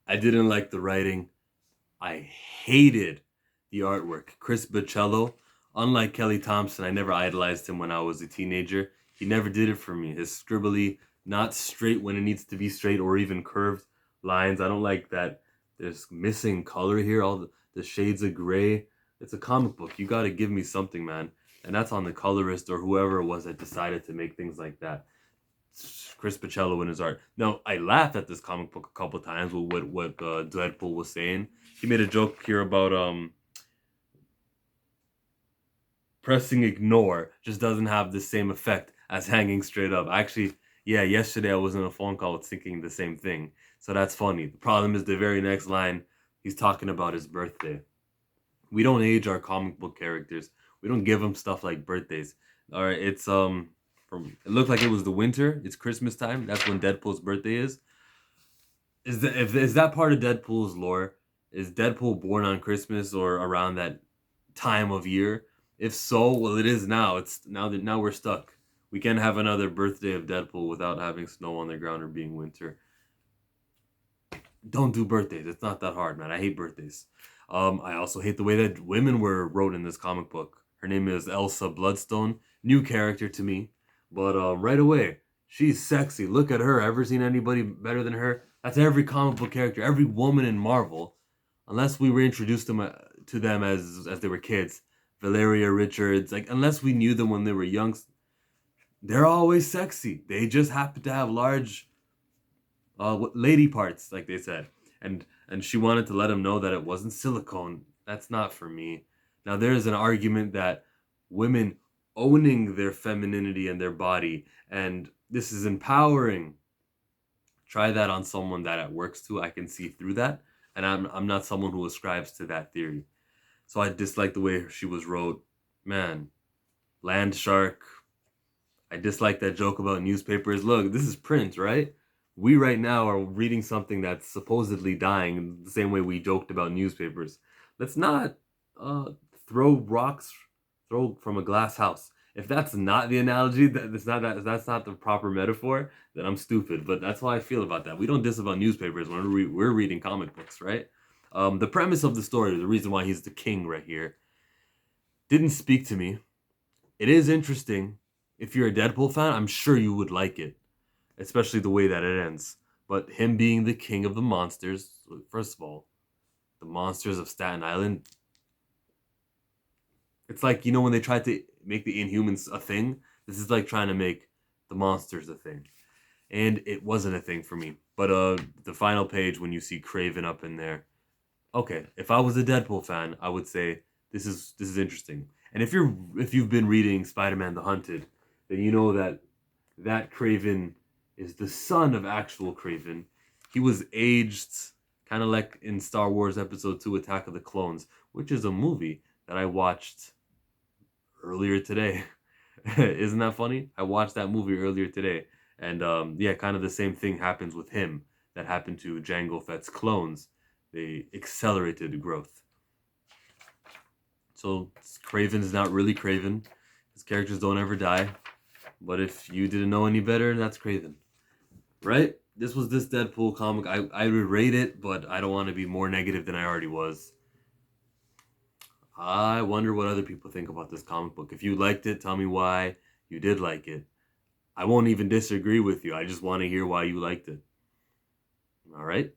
I didn't like the writing. I hated the artwork. Chris Bachelo, unlike Kelly Thompson, I never idolized him when I was a teenager. He never did it for me. His scribbly, not straight when it needs to be straight, or even curved lines. I don't like that. There's missing color here, all the shades of gray. It's a comic book. You got to give me something, man. And that's on the colorist or whoever it was that decided to make things like that. Chris Bachelo in his art. Now, I laughed at this comic book a couple times with what Deadpool was saying. He made a joke here about pressing ignore just doesn't have the same effect as hanging straight up. Actually, yeah, yesterday I was in a phone call thinking the same thing. So that's funny. The problem is the very next line, he's talking about his birthday. We don't age our comic book characters. We don't give them stuff like birthdays. All right, it's from it looked like it was the winter. It's Christmas time. That's when Deadpool's birthday is. Is that part of Deadpool's lore? Is Deadpool born on Christmas or around that time of year? If so, well, it is now. It's now we're stuck. We can't have another birthday of Deadpool without having snow on the ground or being winter. Don't do birthdays. It's not that hard, man. I hate birthdays. I also hate the way that women were wrote in this comic book. Her name is Elsa Bloodstone. New character to me, but right away, she's sexy. Look at her. Ever seen anybody better than her? That's every comic book character, every woman in Marvel, unless we were introduced to them as they were kids. Valeria Richards, like unless we knew them when they were young, they're always sexy. They just happen to have large lady parts, like they said. And she wanted to let him know that it wasn't silicone. That's not for me. Now there's an argument that women owning their femininity and their body, and this is empowering. Try that on someone that it works to. I can see through that, and I'm not someone who ascribes to that theory. So I dislike the way she was wrote. Man, land shark. I dislike that joke about newspapers. Look, this is print, right? We right now are reading something that's supposedly dying the same way we joked about newspapers. Let's not uh, throw rocks, throw from a glass house. If that's not the analogy, that's not the proper metaphor, then I'm stupid. But that's how I feel about that. We don't diss about newspapers when we're reading comic books, right? The premise of the story, the reason why he's the king right here, didn't speak to me. It is interesting. If you're a Deadpool fan, I'm sure you would like it, especially the way that it ends. But him being the king of the monsters, first of all, the monsters of Staten Island, it's like, when they tried to make the Inhumans a thing, this is like trying to make the monsters a thing. And it wasn't a thing for me. But the final page when you see Kraven up in there, okay, if I was a Deadpool fan, I would say this is interesting. And if you've been reading Spider-Man the Hunted, then you know that Kraven is the son of actual Kraven. He was aged kind of like in Star Wars Episode 2 Attack of the Clones, which is a movie that I watched earlier today. Isn't that funny? I watched that movie earlier today. And yeah, kind of the same thing happens with him that happened to Jango Fett's clones. They accelerated growth. So Kraven is not really Kraven. His characters don't ever die. But if you didn't know any better, that's Kraven. Right? This was this Deadpool comic. I would rate it, but I don't want to be more negative than I already was. I wonder what other people think about this comic book. If you liked it, tell me why you did like it. I won't even disagree with you. I just want to hear why you liked it. All right?